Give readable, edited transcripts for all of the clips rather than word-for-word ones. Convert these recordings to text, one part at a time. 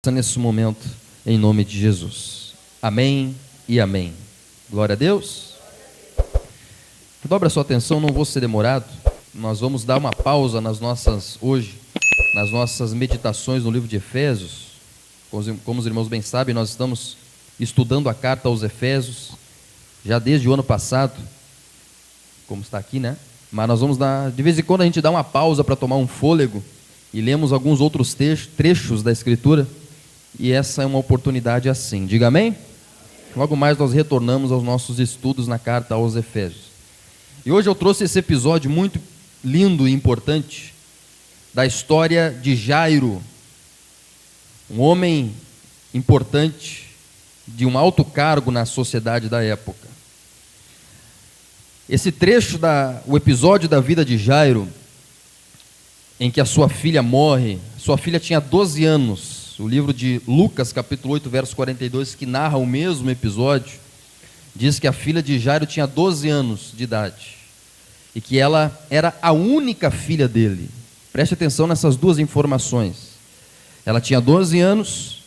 Nesse momento, em nome de Jesus. Amém e amém. Glória a Deus. Dobra a sua atenção, não vou ser demorado. Nós vamos dar uma pausa nas nossas meditações no livro de Efésios. Como os irmãos bem sabem, nós estamos estudando a carta aos Efésios, já desde o ano passado, como está aqui, né? Mas nós vamos de vez em quando a gente dá uma pausa para tomar um fôlego e lemos alguns outros trechos da Escritura. E essa é uma oportunidade assim. Diga amém? Logo mais nós retornamos aos nossos estudos na carta aos Efésios. E hoje eu trouxe esse episódio muito lindo e importante da história de Jairo, um homem importante de um alto cargo na sociedade da época. Esse trecho, o episódio da vida de Jairo, em que a sua filha morre. Sua filha tinha 12 anos. O livro de Lucas, capítulo 8, verso 42, que narra o mesmo episódio, diz que a filha de Jairo tinha 12 anos de idade e que ela era a única filha dele. Preste atenção nessas duas informações. Ela tinha 12 anos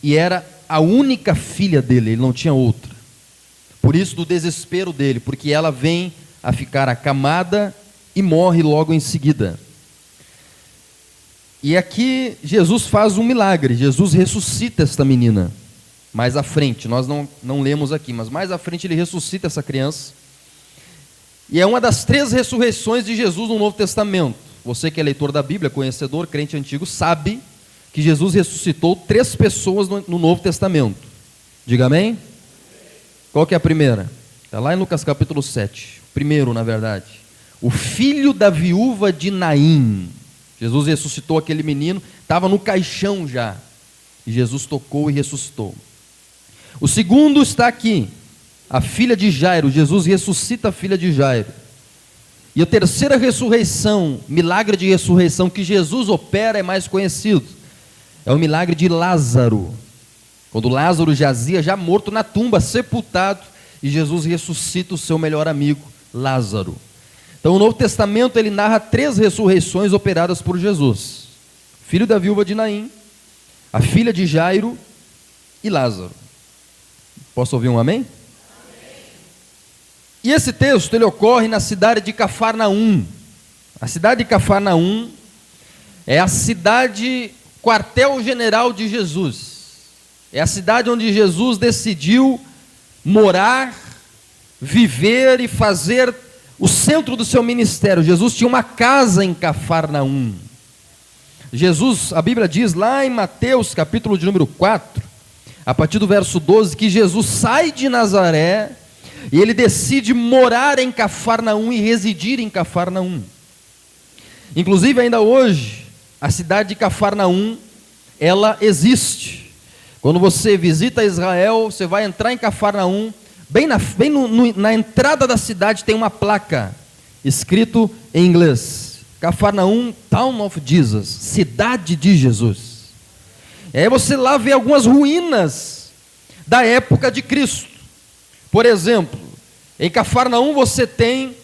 e era a única filha dele, ele não tinha outra. Por isso do desespero dele, porque ela vem a ficar acamada e morre logo em seguida. E aqui Jesus faz um milagre, Jesus ressuscita esta menina. Mais à frente, nós não lemos aqui, mas mais à frente ele ressuscita essa criança. E é uma das 3 ressurreições de Jesus no Novo Testamento. Você que é leitor da Bíblia, conhecedor, crente antigo, sabe que Jesus ressuscitou 3 pessoas no Novo Testamento. Diga amém? Qual que é a primeira? Está lá em Lucas capítulo 7. Primeiro, na verdade. O filho da viúva de Naim. Jesus ressuscitou aquele menino, estava no caixão já, e Jesus tocou e ressuscitou. O segundo está aqui, a filha de Jairo. Jesus ressuscita a filha de Jairo. E a terceira ressurreição, milagre de ressurreição que Jesus opera é mais conhecido, é o milagre de Lázaro, quando Lázaro jazia já morto na tumba, sepultado, e Jesus ressuscita o seu melhor amigo, Lázaro. Então o Novo Testamento ele narra 3 ressurreições operadas por Jesus: filho da viúva de Naim, a filha de Jairo e Lázaro. Posso ouvir um amém? Amém. E esse texto ele ocorre na cidade de Cafarnaum. A cidade de Cafarnaum é a cidade quartel-general de Jesus. É a cidade onde Jesus decidiu morar, viver e fazer o centro do seu ministério. Jesus tinha uma casa em Cafarnaum. Jesus, a Bíblia diz lá em Mateus, capítulo de número 4, a partir do verso 12, que Jesus sai de Nazaré e ele decide morar em Cafarnaum e residir em Cafarnaum. Inclusive ainda hoje, a cidade de Cafarnaum, ela existe. Quando você visita Israel, você vai entrar em Cafarnaum, bem na entrada da cidade tem uma placa, escrito em inglês: Cafarnaum, Town of Jesus, cidade de Jesus. E aí você lá vê algumas ruínas da época de Cristo. Por exemplo, em Cafarnaum você tem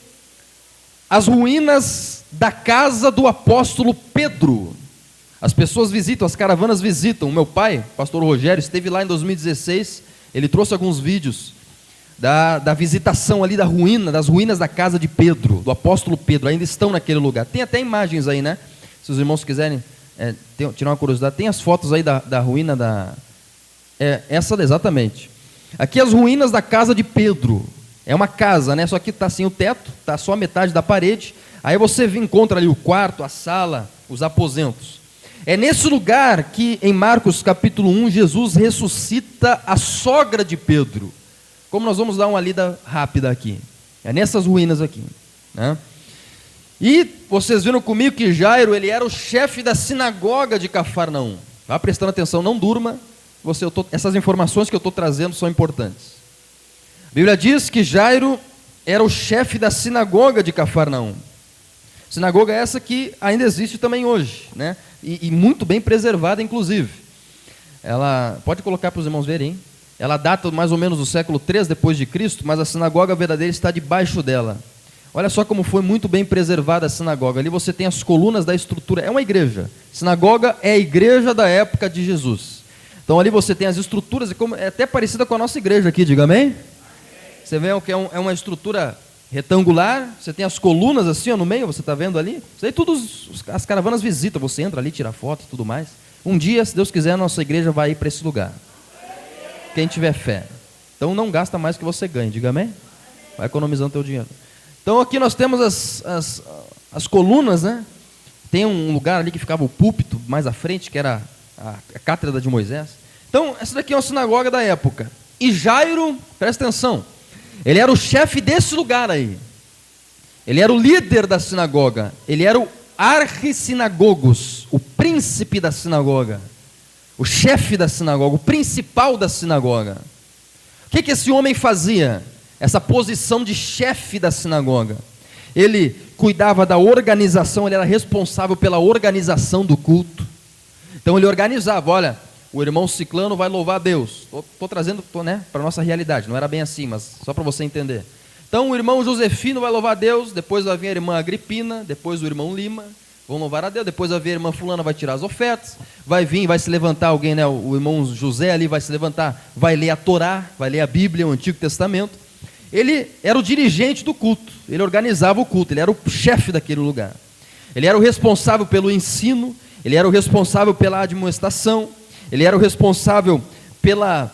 as ruínas da casa do apóstolo Pedro. As pessoas visitam, as caravanas visitam. O meu pai, pastor Rogério, esteve lá em 2016, ele trouxe alguns vídeos da visitação ali das ruínas da casa de Pedro, do apóstolo Pedro, ainda estão naquele lugar. Tem até imagens aí, né? Se os irmãos quiserem tirar uma curiosidade, tem as fotos aí da ruína essa exatamente. Aqui as ruínas da casa de Pedro. É uma casa, né? Só que está sem o teto, está só a metade da parede. Aí você encontra ali o quarto, a sala, os aposentos. É nesse lugar que em Marcos capítulo 1, Jesus ressuscita a sogra de Pedro. Como nós vamos dar uma lida rápida aqui. É nessas ruínas aqui, né? E vocês viram comigo que Jairo, ele era o chefe da sinagoga de Cafarnaum. Vá prestando atenção, não durma. Essas informações que eu estou trazendo são importantes. A Bíblia diz que Jairo era o chefe da sinagoga de Cafarnaum. Sinagoga essa que ainda existe também hoje, né? E muito bem preservada, inclusive. Ela, pode colocar para os irmãos verem, hein? Ela data mais ou menos do século 3 depois de Cristo, mas a sinagoga verdadeira está debaixo dela. Olha só como foi muito bem preservada a sinagoga. Ali você tem as colunas da estrutura. É uma igreja. Sinagoga é a igreja da época de Jesus. Então ali você tem as estruturas, é até parecida com a nossa igreja aqui, diga amém? Você vê que é uma estrutura retangular, você tem as colunas assim no meio, você está vendo ali? Isso aí as caravanas visitam, você entra ali, tira foto e tudo mais. Um dia, se Deus quiser, a nossa igreja vai ir para esse lugar. Quem tiver fé. Então não gasta mais que você ganha, diga amém? Vai economizando teu dinheiro. Então aqui nós temos as colunas, né? Tem um lugar ali que ficava o púlpito mais à frente, que era a cátedra de Moisés. Então, essa daqui é uma sinagoga da época. E Jairo, presta atenção, ele era o chefe desse lugar aí. Ele era o líder da sinagoga. Ele era o arquissinagogos, o príncipe da sinagoga. O chefe da sinagoga, o principal da sinagoga. O que esse homem fazia? Essa posição de chefe da sinagoga. Ele cuidava da organização, ele era responsável pela organização do culto. Então ele organizava, olha, o irmão Ciclano vai louvar a Deus. Estou trazendo para a nossa realidade, não era bem assim, mas só para você entender. Então o irmão Josefino vai louvar a Deus, depois vai vir a irmã Agripina, depois o irmão Lima, vão louvar a Deus, depois vai vir a irmã Fulana, vai tirar as ofertas, vai se levantar alguém, né, o irmão José ali vai se levantar, vai ler a Torá, vai ler a Bíblia, o Antigo Testamento. Ele era o dirigente do culto, ele organizava o culto, ele era o chefe daquele lugar. Ele era o responsável pelo ensino, ele era o responsável pela admoestação, ele era o responsável pela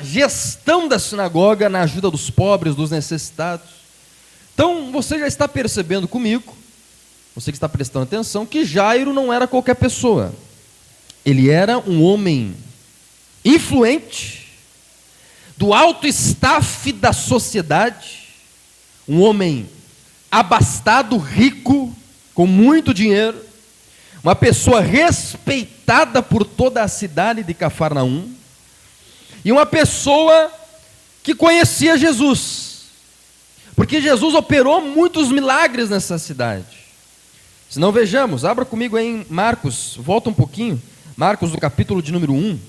gestão da sinagoga, na ajuda dos pobres, dos necessitados. Então, você já está percebendo comigo, você que está prestando atenção, que Jairo não era qualquer pessoa. Ele era um homem influente, do alto staff da sociedade, um homem abastado, rico, com muito dinheiro, uma pessoa respeitada por toda a cidade de Cafarnaum, e uma pessoa que conhecia Jesus, porque Jesus operou muitos milagres nessa cidade. Se não, vejamos, abra comigo aí em Marcos, volta um pouquinho, Marcos no capítulo de número 1, se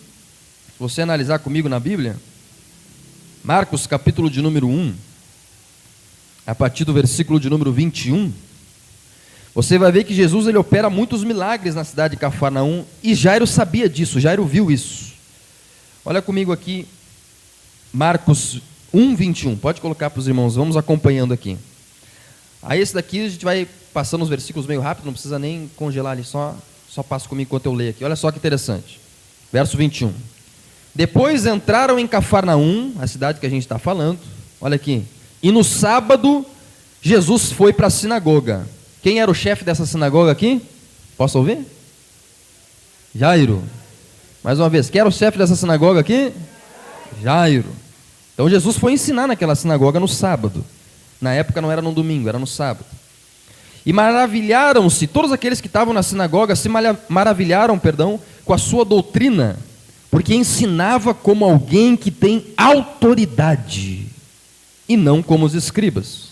você analisar comigo na Bíblia, Marcos capítulo de número 1, a partir do versículo de número 21, você vai ver que Jesus ele opera muitos milagres na cidade de Cafarnaum, e Jairo sabia disso, Jairo viu isso. Olha comigo aqui, Marcos 1, 21, pode colocar para os irmãos, vamos acompanhando aqui. Aí esse daqui a gente vai passando os versículos meio rápido, não precisa nem congelar ali, só passa comigo enquanto eu leio aqui. Olha só que interessante, verso 21. Depois entraram em Cafarnaum, a cidade que a gente está falando, olha aqui, e no sábado Jesus foi para a sinagoga. Quem era o chefe dessa sinagoga aqui? Posso ouvir? Jairo. Mais uma vez, quem era o chefe dessa sinagoga aqui? Jairo. Então Jesus foi ensinar naquela sinagoga no sábado. Na época não era no domingo, era no sábado. E maravilharam-se, todos aqueles que estavam na sinagoga se maravilharam, com a sua doutrina, porque ensinava como alguém que tem autoridade, e não como os escribas.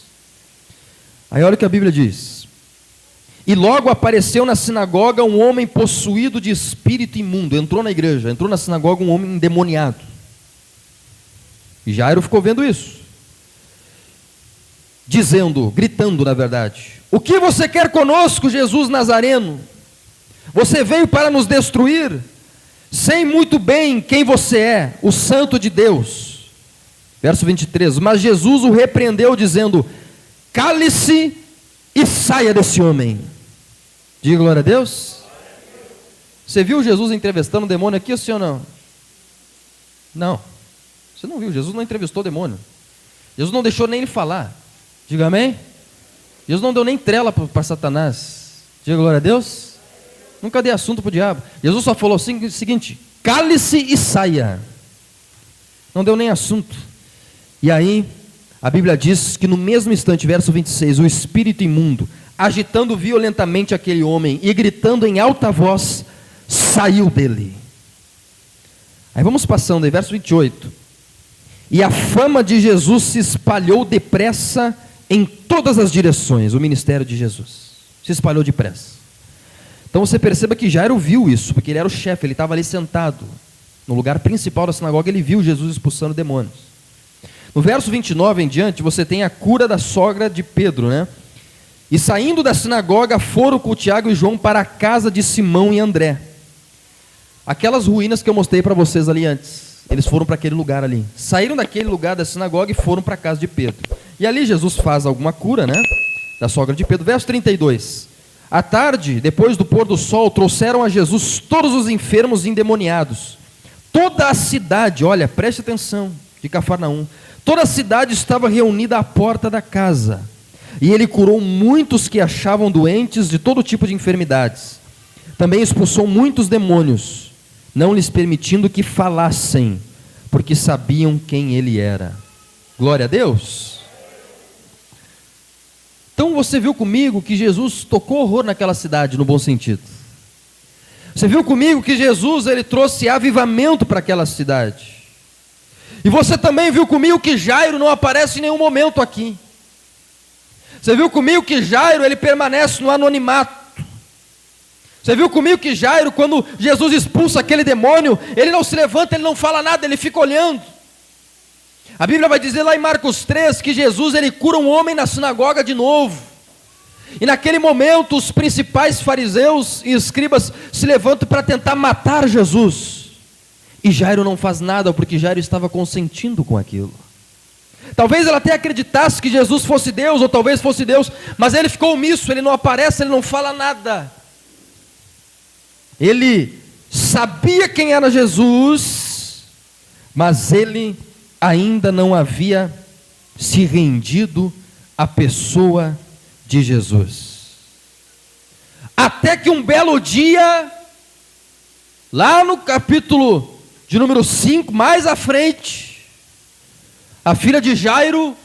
Aí olha o que a Bíblia diz. E logo apareceu na sinagoga um homem possuído de espírito imundo. Entrou na igreja, entrou na sinagoga um homem endemoniado. E Jairo ficou vendo isso, gritando na verdade: o que você quer conosco, Jesus Nazareno? Você veio para nos destruir? Sei muito bem quem você é, o Santo de Deus. Verso 23, mas Jesus o repreendeu dizendo: cale-se e saia desse homem. Diga glória a Deus. Você viu Jesus entrevistando o demônio aqui, sim ou não? Não, você não viu, Jesus não entrevistou o demônio. Jesus não deixou nem ele falar. Diga amém. Jesus não deu nem trela para Satanás. Diga glória a Deus. Nunca dei assunto para o diabo. Jesus só falou assim, o seguinte: cale-se e saia. Não deu nem assunto. E aí a Bíblia diz que no mesmo instante, verso 26, o espírito imundo, agitando violentamente aquele homem e gritando em alta voz, saiu dele. Aí vamos passando aí, verso 28. E a fama de Jesus se espalhou depressa em todas as direções, o ministério de Jesus se espalhou depressa. Então você perceba que Jairo viu isso, porque ele era o chefe, ele estava ali sentado, no lugar principal da sinagoga, ele viu Jesus expulsando demônios. No verso 29 em diante, você tem a cura da sogra de Pedro, né? E saindo da sinagoga, foram com Tiago e João para a casa de Simão e André. aquelas ruínas que eu mostrei para vocês ali antes. Eles foram para aquele lugar ali. Saíram daquele lugar da sinagoga e foram para a casa de Pedro. E ali Jesus faz alguma cura, né? Da sogra de Pedro. Verso 32. À tarde, depois do pôr do sol, trouxeram a Jesus todos os enfermos e endemoniados. Toda a cidade, olha, preste atenção, de Cafarnaum, toda a cidade estava reunida à porta da casa. E ele curou muitos que achavam doentes de todo tipo de enfermidades. Também expulsou muitos demônios, não lhes permitindo que falassem, porque sabiam quem ele era. Glória a Deus. Então você viu comigo que Jesus tocou horror naquela cidade, no bom sentido. Você viu comigo que Jesus, ele trouxe avivamento para aquela cidade. E você também viu comigo que Jairo não aparece em nenhum momento aqui. Você viu comigo que Jairo, ele permanece no anonimato. Você viu comigo que Jairo, quando Jesus expulsa aquele demônio, ele não se levanta, ele não fala nada, ele fica olhando. A Bíblia vai dizer lá em Marcos 3, que Jesus, ele cura um homem na sinagoga de novo. E naquele momento, os principais fariseus e escribas se levantam para tentar matar Jesus. E Jairo não faz nada, porque Jairo estava consentindo com aquilo. Talvez ela até acreditasse que Jesus fosse Deus, ou talvez fosse Deus, mas ele ficou omisso, ele não aparece, ele não fala nada. Ele sabia quem era Jesus, mas ele ainda não havia se rendido à pessoa de Jesus. Até que um belo dia, lá no capítulo de número 5, mais à frente, a filha de Jairo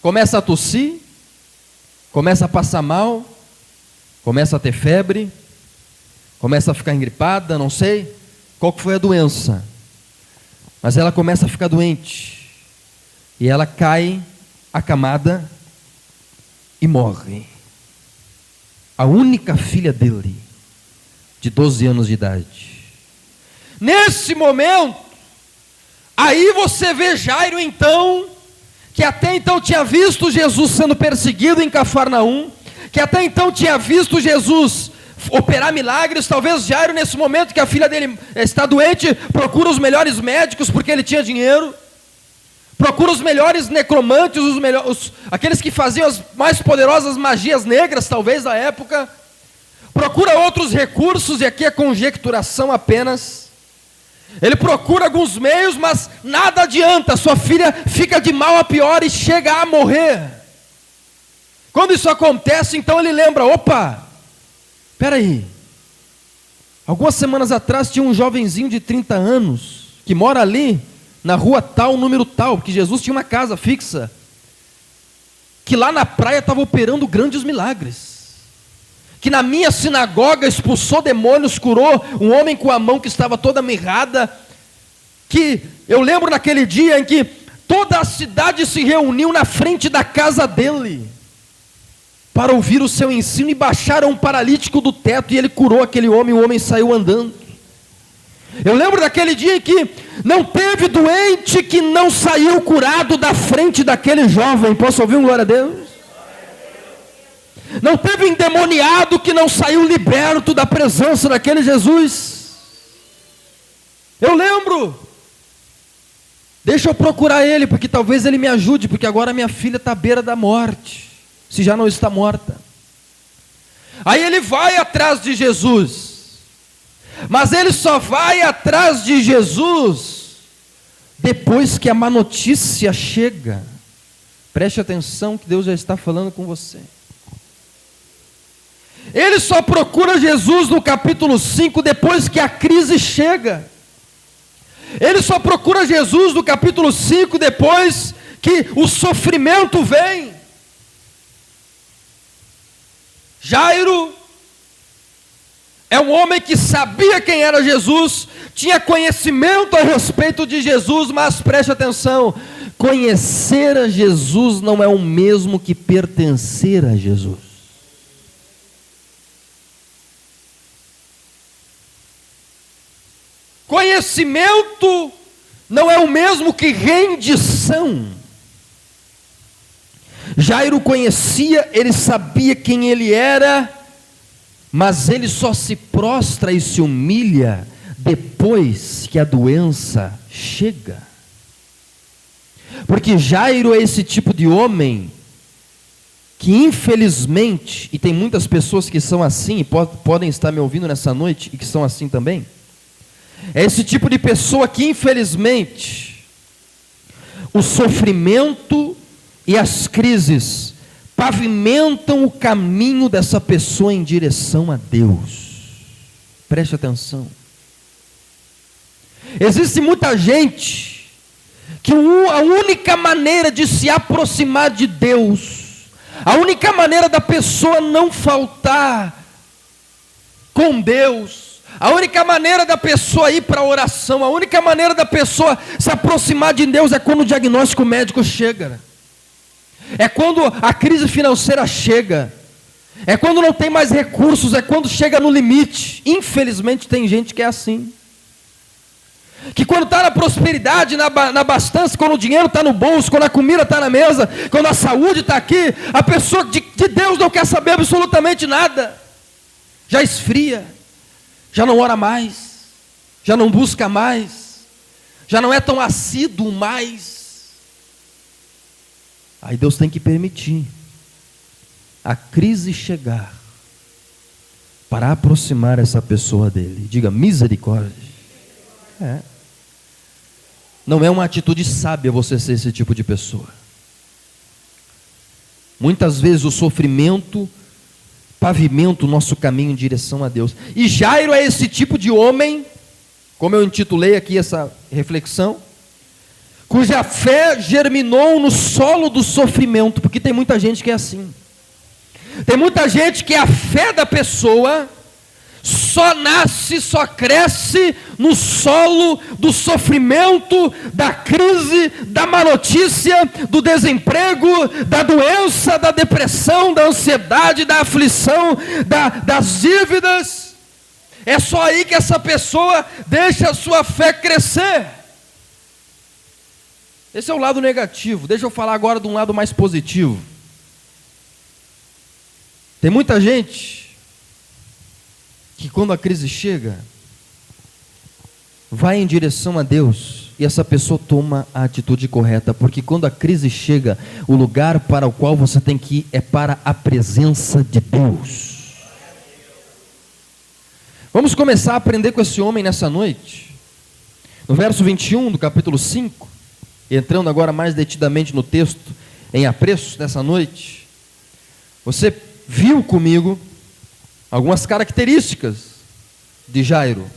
começa a tossir, começa a passar mal, começa a ter febre, começa a ficar engripada, não sei qual que foi a doença, mas ela começa a ficar doente, e ela cai acamada e morre. A única filha dele, de 12 anos de idade. Nesse momento, aí você vê Jairo então, que até então tinha visto Jesus sendo perseguido em Cafarnaum, que até então tinha visto Jesus operar milagres. Talvez Jairo, nesse momento que a filha dele está doente, procura os melhores médicos porque ele tinha dinheiro, procura os melhores necromantes, aqueles que faziam as mais poderosas magias negras, talvez, da época, procura outros recursos, e aqui é conjecturação apenas. Ele procura alguns meios, mas nada adianta, sua filha fica de mal a pior e chega a morrer. Quando isso acontece, então ele lembra: opa, espera aí, algumas semanas atrás tinha um jovenzinho de 30 anos, que mora ali, na rua tal, número tal, porque Jesus tinha uma casa fixa, que lá na praia estava operando grandes milagres, que na minha sinagoga expulsou demônios, curou um homem com a mão que estava toda mirrada, que eu lembro naquele dia em que toda a cidade se reuniu na frente da casa dele, para ouvir o seu ensino, e baixaram um paralítico do teto, e ele curou aquele homem, o homem saiu andando. Eu lembro daquele dia em que não teve doente que não saiu curado da frente daquele jovem. Posso ouvir um glória a Deus? Não teve endemoniado que não saiu liberto da presença daquele Jesus. Eu lembro. Deixa eu procurar ele, porque talvez ele me ajude, porque agora minha filha está à beira da morte, se já não está morta. Aí ele vai atrás de Jesus, mas ele só vai atrás de Jesus depois que a má notícia chega. Preste atenção que Deus já está falando com você. Ele só procura Jesus no capítulo 5 depois que a crise chega. Ele só procura Jesus no capítulo 5 depois que o sofrimento vem. Jairo é um homem que sabia quem era Jesus, tinha conhecimento a respeito de Jesus, mas preste atenção, conhecer a Jesus não é o mesmo que pertencer a Jesus. Conhecimento não é o mesmo que rendição. Jairo conhecia, ele sabia quem ele era, mas ele só se prostra e se humilha depois que a doença chega. Porque Jairo é esse tipo de homem que infelizmente, e tem muitas pessoas que são assim, e podem estar me ouvindo nessa noite, e que são assim também, é esse tipo de pessoa que infelizmente, o sofrimento e as crises pavimentam o caminho dessa pessoa em direção a Deus. Preste atenção. Existe muita gente que a única maneira de se aproximar de Deus, a única maneira da pessoa não faltar com Deus, a única maneira da pessoa ir para a oração, a única maneira da pessoa se aproximar de Deus é quando o diagnóstico médico chega. É quando a crise financeira chega. É quando não tem mais recursos, é quando chega no limite. Infelizmente tem gente que é assim. Que quando está na prosperidade, na abastança, quando o dinheiro está no bolso, quando a comida está na mesa, quando a saúde está aqui, a pessoa de Deus não quer saber absolutamente nada. Já esfria, já não ora mais, já não busca mais, já não é tão assíduo mais. Aí Deus tem que permitir a crise chegar para aproximar essa pessoa dele. Diga misericórdia. Não é uma atitude sábia você ser esse tipo de pessoa. Muitas vezes o sofrimento pavimenta o nosso caminho em direção a Deus. E Jairo é esse tipo de homem, como eu intitulei aqui essa reflexão, cuja fé germinou no solo do sofrimento, porque tem muita gente que é assim. Tem muita gente que a fé da pessoa só nasce, só cresce no solo do sofrimento, da crise, da má notícia, do desemprego, da doença, da depressão, da ansiedade, da aflição, das dívidas. É só aí que essa pessoa deixa a sua fé crescer. Esse é o lado negativo. Deixa eu falar agora de um lado mais positivo. Tem muita gente que quando a crise chega, vai em direção a Deus, e essa pessoa toma a atitude correta, porque quando a crise chega, o lugar para o qual você tem que ir é para a presença de Deus. Vamos começar a aprender com esse homem nessa noite. No verso 21 do capítulo 5, entrando agora mais detidamente no texto, em apreço nessa noite, você viu comigo algumas características de Jairo.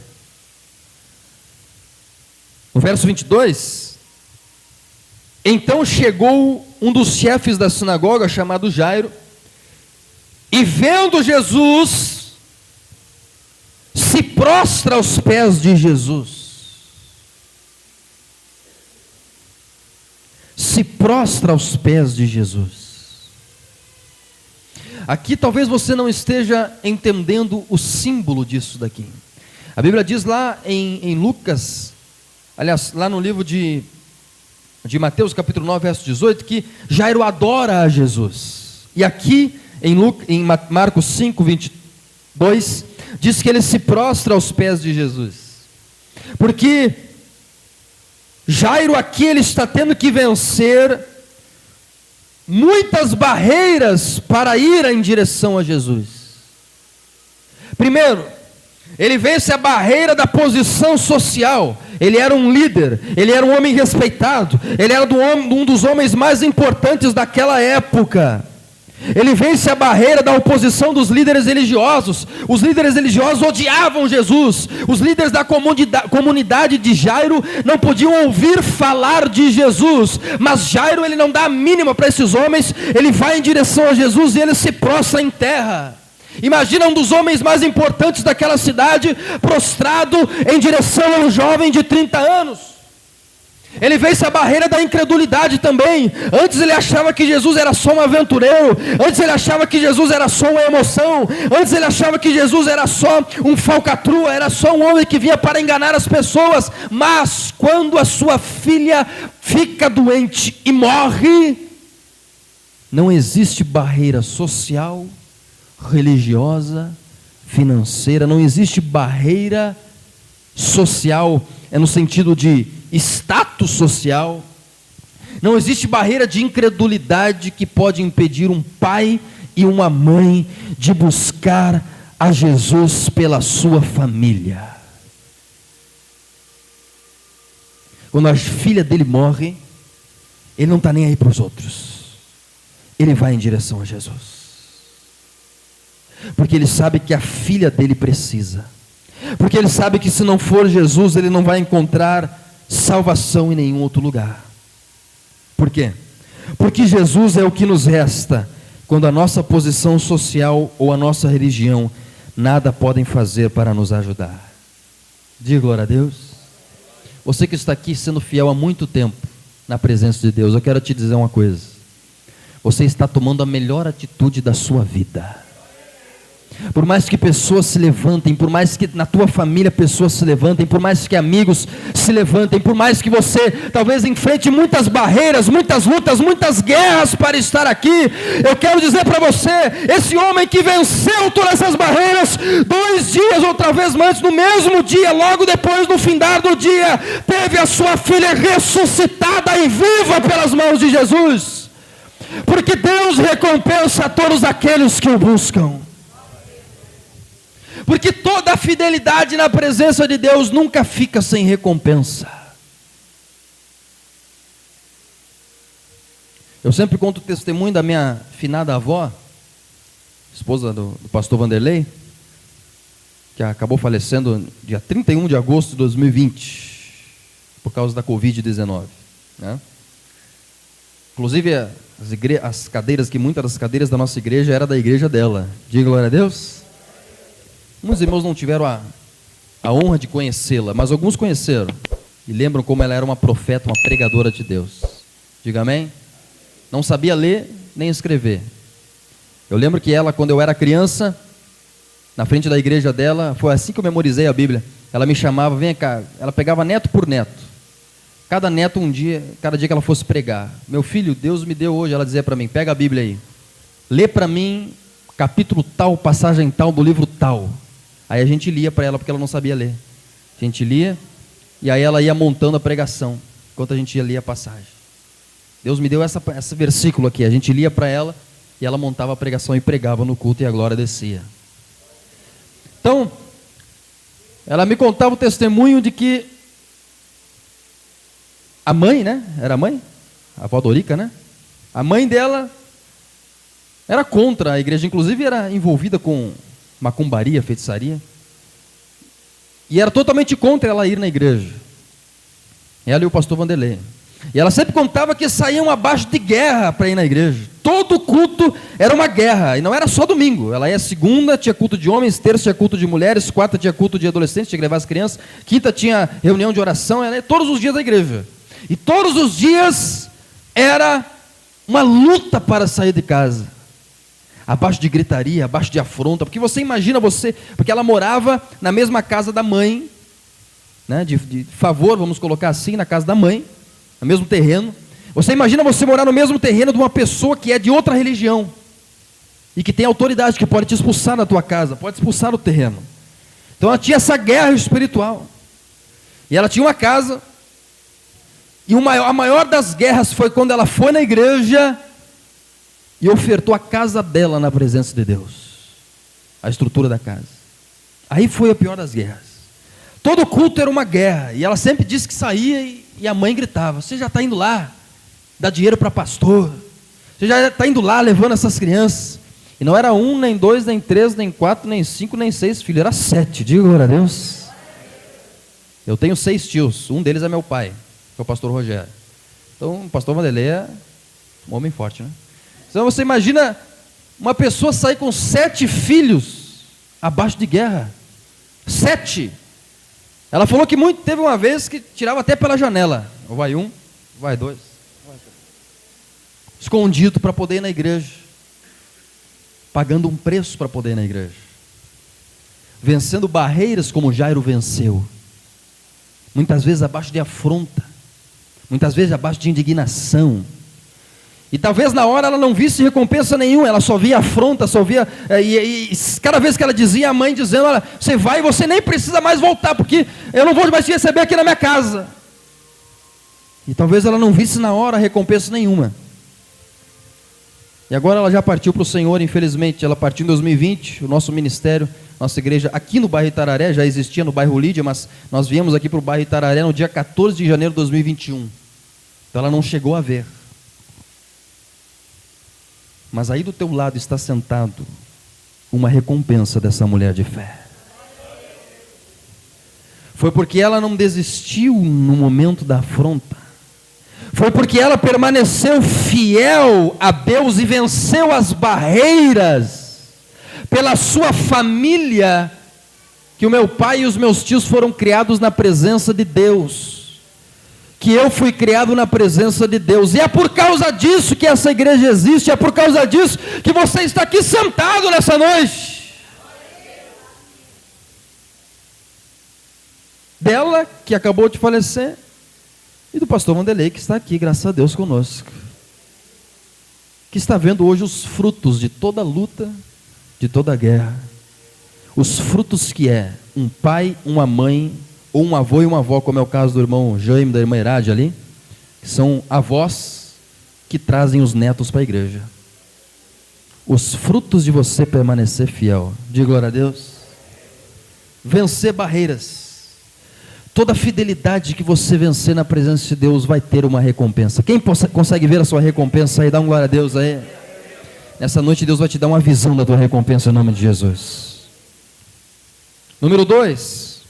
No verso 22, então chegou um dos chefes da sinagoga, chamado Jairo, e vendo Jesus, se prostra aos pés de Jesus. Se prostra aos pés de Jesus. Aqui talvez você não esteja entendendo o símbolo disso daqui. A Bíblia diz lá em Lucas, aliás, lá no livro de Mateus, capítulo 9, verso 18, que Jairo adora a Jesus. E aqui em Marcos 5, 22, diz que ele se prostra aos pés de Jesus. Porque Jairo aqui ele está tendo que vencer muitas barreiras para ir em direção a Jesus. Primeiro, ele vence a barreira da posição social. Ele era um líder, ele era um homem respeitado, ele era um dos homens mais importantes daquela época. Ele vence a barreira da oposição dos líderes religiosos. Os líderes religiosos odiavam Jesus. Os líderes da comunidade de Jairo não podiam ouvir falar de Jesus. Mas Jairo, ele não dá a mínima para esses homens. Ele vai em direção a Jesus e ele se prostra em terra. Imagina um dos homens mais importantes daquela cidade prostrado em direção a um jovem de 30 anos. Ele vence a barreira da incredulidade também. Antes ele achava que Jesus era só um aventureiro. Antes ele achava que Jesus era só uma emoção. Antes ele achava que Jesus era só um falcatrua. Era só um homem que vinha para enganar as pessoas. Mas quando a sua filha fica doente e morre, não existe barreira social, religiosa, financeira. Não existe barreira social, é no sentido de status social. Não existe barreira de incredulidade que pode impedir um pai e uma mãe de buscar a Jesus pela sua família. Quando a filha dele morre, ele não está nem aí para os outros. Ele vai em direção a Jesus. Porque ele sabe que a filha dele precisa. Porque ele sabe que se não for Jesus, ele não vai encontrar salvação em nenhum outro lugar. Por quê? Porque Jesus é o que nos resta quando a nossa posição social ou a nossa religião nada podem fazer para nos ajudar. Diga glória a Deus. Você que está aqui sendo fiel há muito tempo na presença de Deus, eu quero te dizer uma coisa. Você está tomando a melhor atitude da sua vida. Por mais que pessoas se levantem, por mais que na tua família pessoas se levantem, por mais que amigos se levantem, por mais que você talvez enfrente muitas barreiras, muitas lutas, muitas guerras para estar aqui, eu quero dizer para você, esse homem que venceu todas essas barreiras, 2 dias ou talvez mais, no mesmo dia, logo depois do findar do dia, teve a sua filha ressuscitada e viva pelas mãos de Jesus, porque Deus recompensa a todos aqueles que o buscam. Porque toda a fidelidade na presença de Deus nunca fica sem recompensa. Eu sempre conto o testemunho da minha finada avó, esposa do pastor Vanderlei, que acabou falecendo dia 31 de agosto de 2020, por causa da Covid-19, né? Inclusive as cadeiras, que muitas das cadeiras da nossa igreja era da igreja dela. Diga glória a Deus. Muitos irmãos não tiveram a honra de conhecê-la, mas alguns conheceram e lembram como ela era uma profeta, uma pregadora de Deus. Diga amém? Não sabia ler nem escrever. Eu lembro que ela, quando eu era criança, na frente da igreja dela, foi assim que eu memorizei a Bíblia. Ela me chamava, vem cá, ela pegava neto por neto. Cada neto cada dia que ela fosse pregar. Meu filho, Deus me deu hoje, ela dizia para mim, pega a Bíblia aí. Lê para mim capítulo tal, passagem tal, do livro tal. Aí a gente lia para ela, porque ela não sabia ler. A gente lia, e aí ela ia montando a pregação, enquanto a gente ia ler a passagem. Deus me deu esse versículo aqui, a gente lia para ela, e ela montava a pregação e pregava no culto, e a glória descia. Então, ela me contava o testemunho de que a mãe, né? Era a mãe? A avó Dorica, né? A mãe dela era contra a igreja, inclusive era envolvida com macumbaria, feitiçaria, e era totalmente contra ela ir na igreja, ela e o pastor Vanderlei, e ela sempre contava que saíam abaixo de guerra para ir na igreja, todo culto era uma guerra, e não era só domingo, ela ia segunda, tinha culto de homens, terça tinha culto de mulheres, quarta tinha culto de adolescentes, tinha que levar as crianças, quinta tinha reunião de oração, ela ia todos os dias da igreja, e todos os dias era uma luta para sair de casa, abaixo de gritaria, abaixo de afronta, porque você imagina porque ela morava na mesma casa da mãe, né, de favor, vamos colocar assim, na casa da mãe, no mesmo terreno. Você imagina você morar no mesmo terreno de uma pessoa que é de outra religião, e que tem autoridade, que pode te expulsar da tua casa, pode expulsar do terreno. Então ela tinha essa guerra espiritual, e ela tinha uma casa, e a maior das guerras foi quando ela foi na igreja, e ofertou a casa dela na presença de Deus, a estrutura da casa. Aí foi a pior das guerras. Todo culto era uma guerra, e ela sempre disse que saía, e a mãe gritava, você já está indo lá, dar dinheiro para pastor, você já está indo lá, levando essas crianças, e não era 1, nem 2, nem 3, nem 4, nem 5, nem 6 filhos, era 7, diga glória a Deus. Eu tenho 6 tios, um deles é meu pai, que é o pastor Rogério. Então o pastor Vanderlei é um homem forte, né? Então você imagina uma pessoa sair com 7 filhos abaixo de guerra. 7. Ela falou que teve uma vez que tirava até pela janela. Ou vai 1, vai 2. Escondido para poder ir na igreja. Pagando um preço para poder ir na igreja. Vencendo barreiras como Jairo venceu. Muitas vezes abaixo de afronta. Muitas vezes abaixo de indignação. E talvez na hora ela não visse recompensa nenhuma, ela só via afronta, só via... E cada vez que ela dizia, a mãe dizendo, olha, você vai e você nem precisa mais voltar, porque eu não vou mais te receber aqui na minha casa. E talvez ela não visse na hora recompensa nenhuma. E agora ela já partiu para o Senhor, infelizmente. Ela partiu em 2020, o nosso ministério, nossa igreja aqui no bairro Itararé, já existia no bairro Lídia, mas nós viemos aqui para o bairro Itararé no dia 14 de janeiro de 2021. Então ela não chegou a ver. Mas aí do teu lado está sentado uma recompensa dessa mulher de fé. Foi porque ela não desistiu no momento da afronta. Foi porque ela permaneceu fiel a Deus e venceu as barreiras pela sua família, que o meu pai e os meus tios foram criados na presença de Deus. Que eu fui criado na presença de Deus, e é por causa disso que essa igreja existe, é por causa disso que você está aqui sentado nessa noite. Dela, que acabou de falecer, e do pastor Vanderlei, que está aqui, graças a Deus, conosco, que está vendo hoje os frutos de toda luta, de toda guerra, os frutos que é um pai, uma mãe, ou um avô e uma avó, como é o caso do irmão Jaime, da irmã Irade ali, que são avós que trazem os netos para a igreja. Os frutos de você permanecer fiel, diga glória a Deus, vencer barreiras, toda fidelidade que você vencer na presença de Deus vai ter uma recompensa. Quem consegue ver a sua recompensa aí, dá um glória a Deus aí. Nessa noite Deus vai te dar uma visão da tua recompensa em nome de Jesus. Número 2,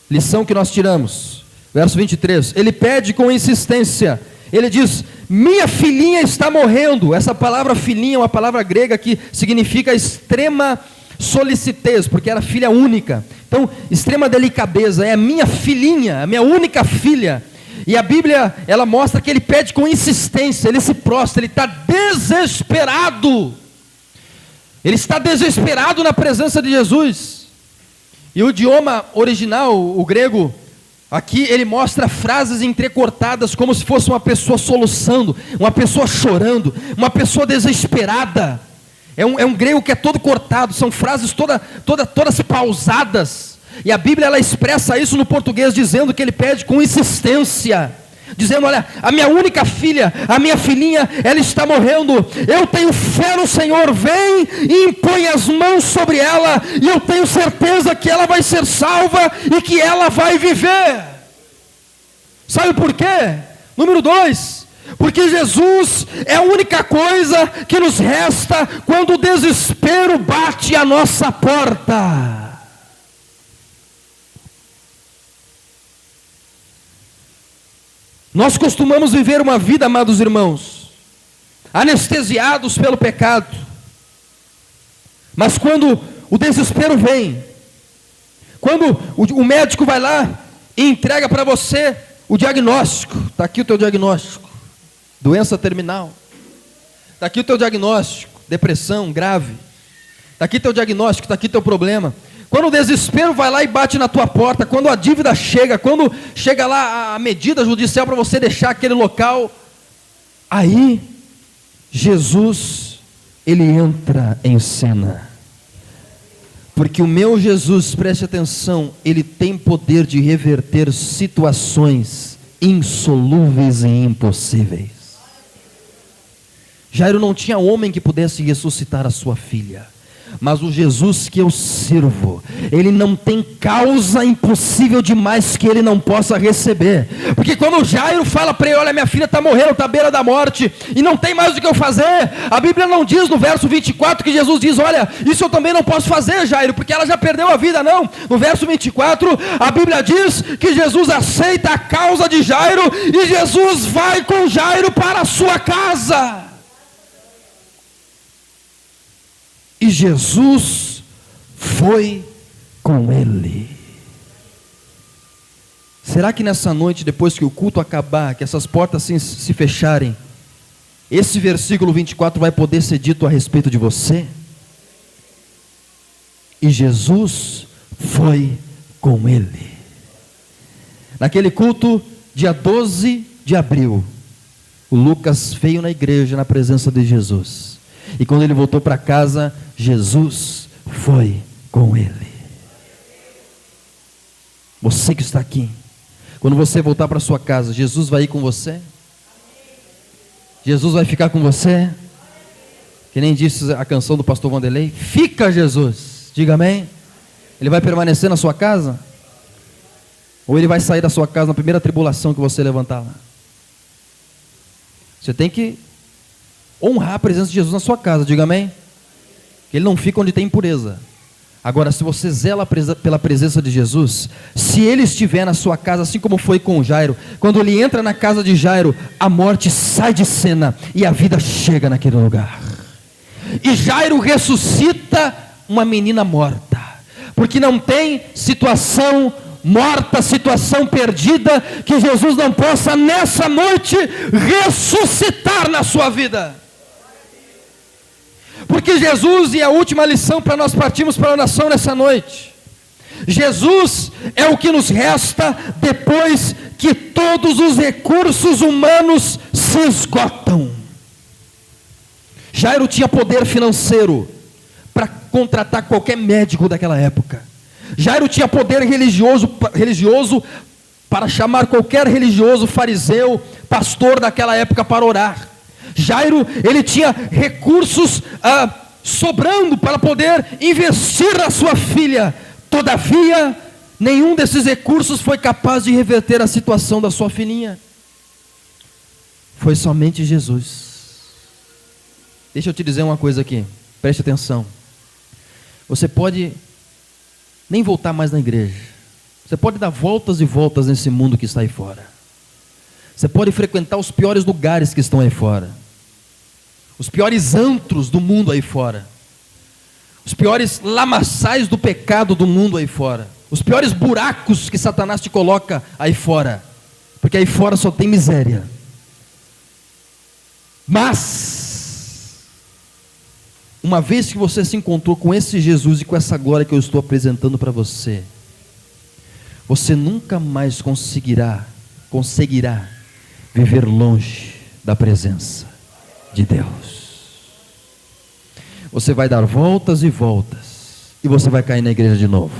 lição que nós tiramos, verso 23, ele pede com insistência, ele diz, minha filhinha está morrendo. Essa palavra filhinha é uma palavra grega que significa extrema solicitez, porque era filha única, então extrema delicadeza, é a minha filhinha, a minha única filha. E a Bíblia, ela mostra que ele pede com insistência, ele se prostra, ele está desesperado, ele está desesperado na presença de Jesus. E o idioma original, o grego, aqui ele mostra frases entrecortadas como se fosse uma pessoa soluçando, uma pessoa chorando, uma pessoa desesperada. É um grego que é todo cortado, são frases todas pausadas. E a Bíblia ela expressa isso no português dizendo que ele pede com insistência, dizendo, olha, a minha única filha, a minha filhinha, ela está morrendo, eu tenho fé no Senhor, vem e impõe as mãos sobre ela, e eu tenho certeza que ela vai ser salva, e que ela vai viver. Sabe por quê? Número 2, porque Jesus é a única coisa que nos resta, quando o desespero bate à nossa porta. Nós costumamos viver uma vida, amados irmãos, anestesiados pelo pecado. Mas quando o desespero vem, quando o médico vai lá e entrega para você o diagnóstico, está aqui o teu diagnóstico, doença terminal, está aqui o teu diagnóstico, depressão grave, está aqui teu diagnóstico, está aqui teu problema. Quando o desespero vai lá e bate na tua porta, quando a dívida chega, quando chega lá a medida judicial para você deixar aquele local, aí Jesus, ele entra em cena. Porque o meu Jesus, preste atenção, ele tem poder de reverter situações insolúveis e impossíveis. Jairo não tinha homem que pudesse ressuscitar a sua filha. Mas o Jesus que eu sirvo, ele não tem causa impossível demais que ele não possa receber. Porque quando o Jairo fala para ele, olha, minha filha está morrendo, está à beira da morte, e não tem mais o que eu fazer, a Bíblia não diz no verso 24 que Jesus diz, olha, isso eu também não posso fazer, Jairo, porque ela já perdeu a vida, não. No verso 24, a Bíblia diz que Jesus aceita a causa de Jairo, e Jesus vai com Jairo para a sua casa. E Jesus foi com ele. Será que nessa noite, depois que o culto acabar, que essas portas se fecharem, esse versículo 24 vai poder ser dito a respeito de você? E Jesus foi com ele. Naquele culto, dia 12 de abril, O Lucas veio na igreja, na presença de Jesus. E quando ele voltou para casa, Jesus foi com ele. Você que está aqui, quando você voltar para sua casa, Jesus vai ir com você? Jesus vai ficar com você? Que nem disse a canção do pastor Vanderlei, fica Jesus, diga amém. Ele vai permanecer na sua casa? Ou ele vai sair da sua casa na primeira tribulação que você levantar lá? Você tem que honrar a presença de Jesus na sua casa, diga amém. Que ele não fica onde tem impureza. Agora, se você zela pela presença de Jesus, se ele estiver na sua casa, assim como foi com Jairo, quando ele entra na casa de Jairo, a morte sai de cena e a vida chega naquele lugar. E Jairo ressuscita uma menina morta, porque não tem situação morta, situação perdida, que Jesus não possa nessa noite ressuscitar na sua vida. Porque Jesus, e a última lição para nós partirmos para a oração nessa noite, Jesus é o que nos resta depois que todos os recursos humanos se esgotam. Jairo tinha poder financeiro para contratar qualquer médico daquela época. Jairo tinha poder religioso para chamar qualquer religioso, fariseu, pastor daquela época para orar. Jairo, ele tinha recursos sobrando para poder investir na sua filha. Todavia, nenhum desses recursos foi capaz de reverter a situação da sua filhinha. Foi somente Jesus. Deixa eu te dizer uma coisa aqui, preste atenção. Você pode nem voltar mais na igreja. Você pode dar voltas e voltas nesse mundo que está aí fora. Você pode frequentar os piores lugares que estão aí fora. Os piores antros do mundo aí fora. Os piores lamaçais do pecado do mundo aí fora. Os piores buracos que Satanás te coloca aí fora. Porque aí fora só tem miséria. Mas, uma vez que você se encontrou com esse Jesus e com essa glória que eu estou apresentando para você, você nunca mais conseguirá viver longe da presença de Deus. Você vai dar voltas e voltas, e você vai cair na igreja de novo.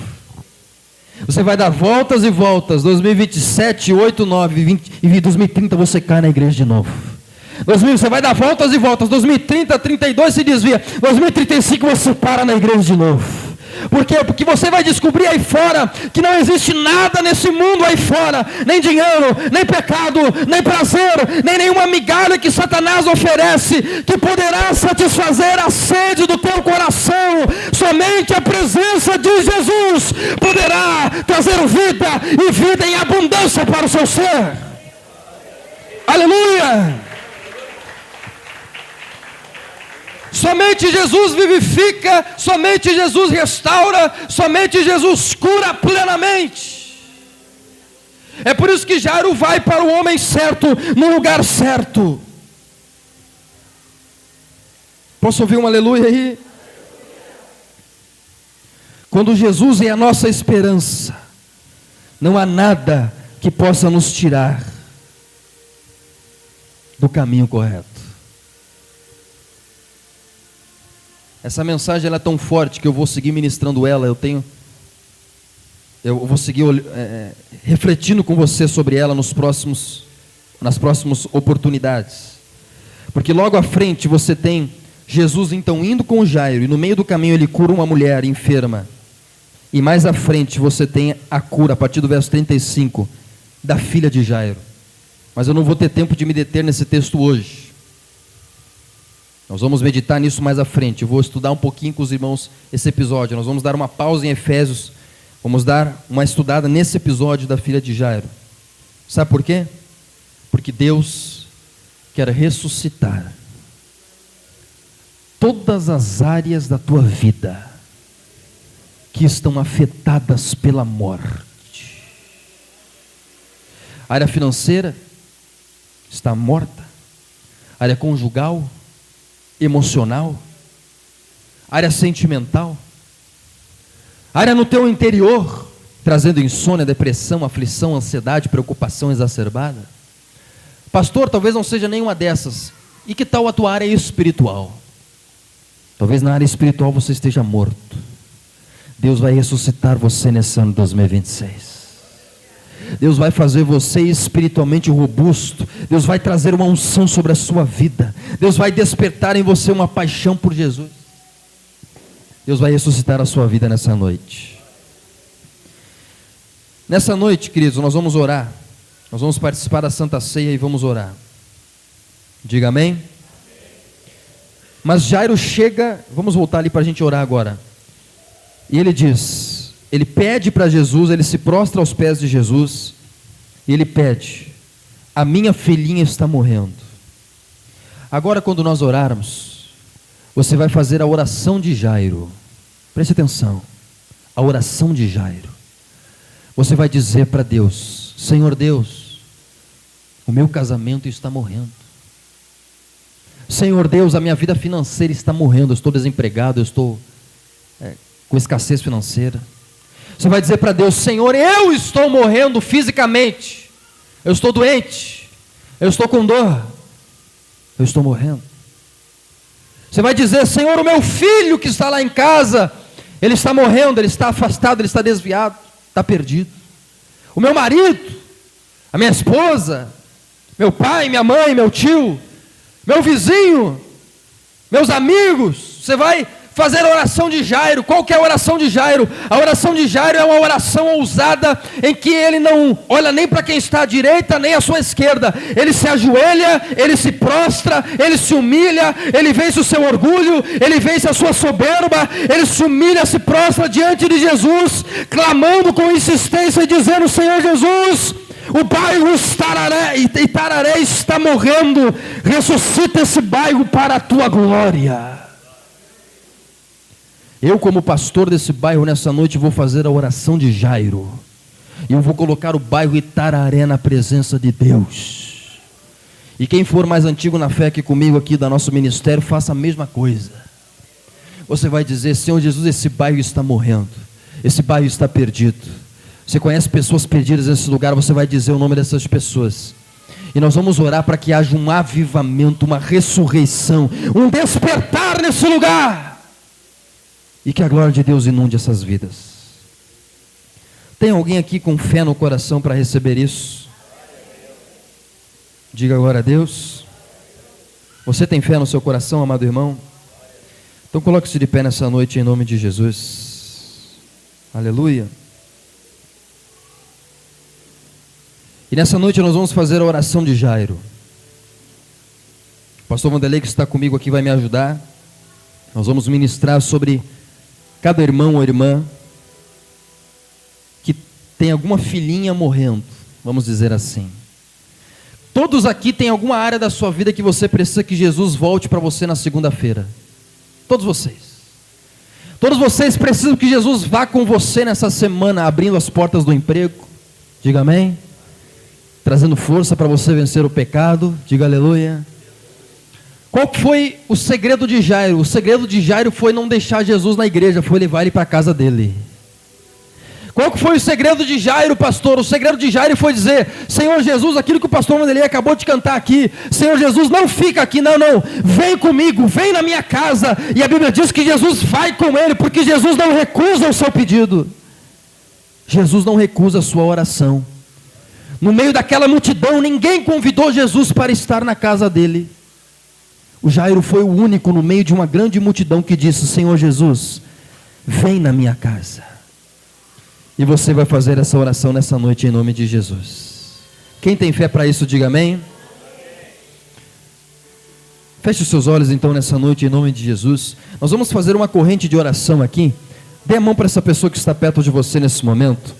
Você vai dar voltas e voltas, 2027, 8, 9, 20, e 2030 você cai na igreja de novo. Você vai dar voltas e voltas, 2030, 32 se desvia, 2035 você para na igreja de novo. Por quê? Porque você vai descobrir aí fora que não existe nada nesse mundo aí fora, nem dinheiro, nem pecado, nem prazer, nem nenhuma migalha que Satanás oferece, que poderá satisfazer a sede do teu coração. Somente a presença de Jesus poderá trazer vida, e vida em abundância para o seu ser. Aleluia! Somente Jesus vivifica, somente Jesus restaura, somente Jesus cura plenamente. É por isso que Jairo vai para o homem certo, no lugar certo. Posso ouvir um aleluia aí? Quando Jesus é a nossa esperança, não há nada que possa nos tirar do caminho correto. Essa mensagem ela é tão forte que eu vou seguir ministrando ela. Eu vou seguir refletindo com você sobre ela nas próximas oportunidades. Porque logo à frente você tem Jesus então indo com Jairo, e no meio do caminho ele cura uma mulher enferma. E mais à frente você tem a cura, a partir do verso 35, da filha de Jairo. Mas eu não vou ter tempo de me deter nesse texto hoje. Nós vamos meditar nisso mais à frente. Eu vou estudar um pouquinho com os irmãos esse episódio. Nós vamos dar uma pausa em Efésios. Vamos dar uma estudada nesse episódio da filha de Jairo. Sabe por quê? Porque Deus quer ressuscitar todas as áreas da tua vida que estão afetadas pela morte. A área financeira está morta. A área conjugal, emocional, área sentimental, área no teu interior, trazendo insônia, depressão, aflição, ansiedade, preocupação exacerbada. Pastor, talvez não seja nenhuma dessas. E que tal a tua área espiritual? Talvez na área espiritual você esteja morto. Deus vai ressuscitar você nesse ano de 2026. Deus vai fazer você espiritualmente robusto. Deus vai trazer uma unção sobre a sua vida. Deus vai despertar em você uma paixão por Jesus. Deus vai ressuscitar a sua vida nessa noite. Nessa noite, queridos, nós vamos orar. Nós vamos participar da Santa Ceia e vamos orar. Diga amém. Mas Jairo chega, vamos voltar ali para a gente orar agora. E ele diz, ele pede para Jesus, ele se prostra aos pés de Jesus, e ele pede, a minha filhinha está morrendo. Agora quando nós orarmos, você vai fazer a oração de Jairo. Preste atenção, a oração de Jairo. Você vai dizer para Deus, Senhor Deus, o meu casamento está morrendo. Senhor Deus, a minha vida financeira está morrendo, eu estou desempregado, eu estou com escassez financeira. Você vai dizer para Deus, Senhor, eu estou morrendo fisicamente, eu estou doente, eu estou com dor, eu estou morrendo. Você vai dizer, Senhor, o meu filho que está lá em casa, ele está morrendo, ele está afastado, ele está desviado, está perdido. O meu marido, a minha esposa, meu pai, minha mãe, meu tio, meu vizinho, meus amigos. Você vai fazer a oração de Jairo. Qual que é a oração de Jairo? A oração de Jairo é uma oração ousada, em que ele não olha nem para quem está à direita, nem à sua esquerda. Ele se ajoelha, ele se prostra, ele se humilha, ele vence o seu orgulho, ele vence a sua soberba, ele se humilha, se prostra diante de Jesus, clamando com insistência e dizendo, Senhor Jesus, o bairro Itararé está morrendo, ressuscita esse bairro para a tua glória. Eu, como pastor desse bairro, nessa noite vou fazer a oração de Jairo, e eu vou colocar o bairro Itararé na presença de Deus. E quem for mais antigo na fé aqui comigo, aqui da nosso ministério, faça a mesma coisa. Você vai dizer, Senhor Jesus, esse bairro está morrendo, esse bairro está perdido. Você conhece pessoas perdidas nesse lugar, você vai dizer o nome dessas pessoas. E nós vamos orar para que haja um avivamento, uma ressurreição, um despertar nesse lugar. E que a glória de Deus inunde essas vidas. Tem alguém aqui com fé no coração para receber isso? Diga agora a Deus. Você tem fé no seu coração, amado irmão? Então coloque-se de pé nessa noite em nome de Jesus. Aleluia. E nessa noite nós vamos fazer a oração de Jairo. O pastor Vanderlei, que está comigo aqui, vai me ajudar. Nós vamos ministrar sobre cada irmão ou irmã que tem alguma filhinha morrendo, vamos dizer assim. Todos aqui têm alguma área da sua vida que você precisa que Jesus volte para você na segunda-feira. Todos vocês. Todos vocês precisam que Jesus vá com você nessa semana, abrindo as portas do emprego. Diga amém. Trazendo força para você vencer o pecado. Diga aleluia. Qual que foi o segredo de Jairo? O segredo de Jairo foi não deixar Jesus na igreja, foi levar ele para a casa dele. Qual que foi o segredo de Jairo, pastor? O segredo de Jairo foi dizer, Senhor Jesus, aquilo que o pastor Vanderlei acabou de cantar aqui, Senhor Jesus, não fica aqui, não, vem comigo, vem na minha casa. E a Bíblia diz que Jesus vai com ele, porque Jesus não recusa o seu pedido. Jesus não recusa a sua oração. No meio daquela multidão, ninguém convidou Jesus para estar na casa dele. O Jairo foi o único no meio de uma grande multidão que disse, Senhor Jesus, vem na minha casa. E você vai fazer essa oração nessa noite em nome de Jesus. Quem tem fé para isso, diga amém. Feche os seus olhos então nessa noite em nome de Jesus. Nós vamos fazer uma corrente de oração aqui. Dê a mão para essa pessoa que está perto de você nesse momento.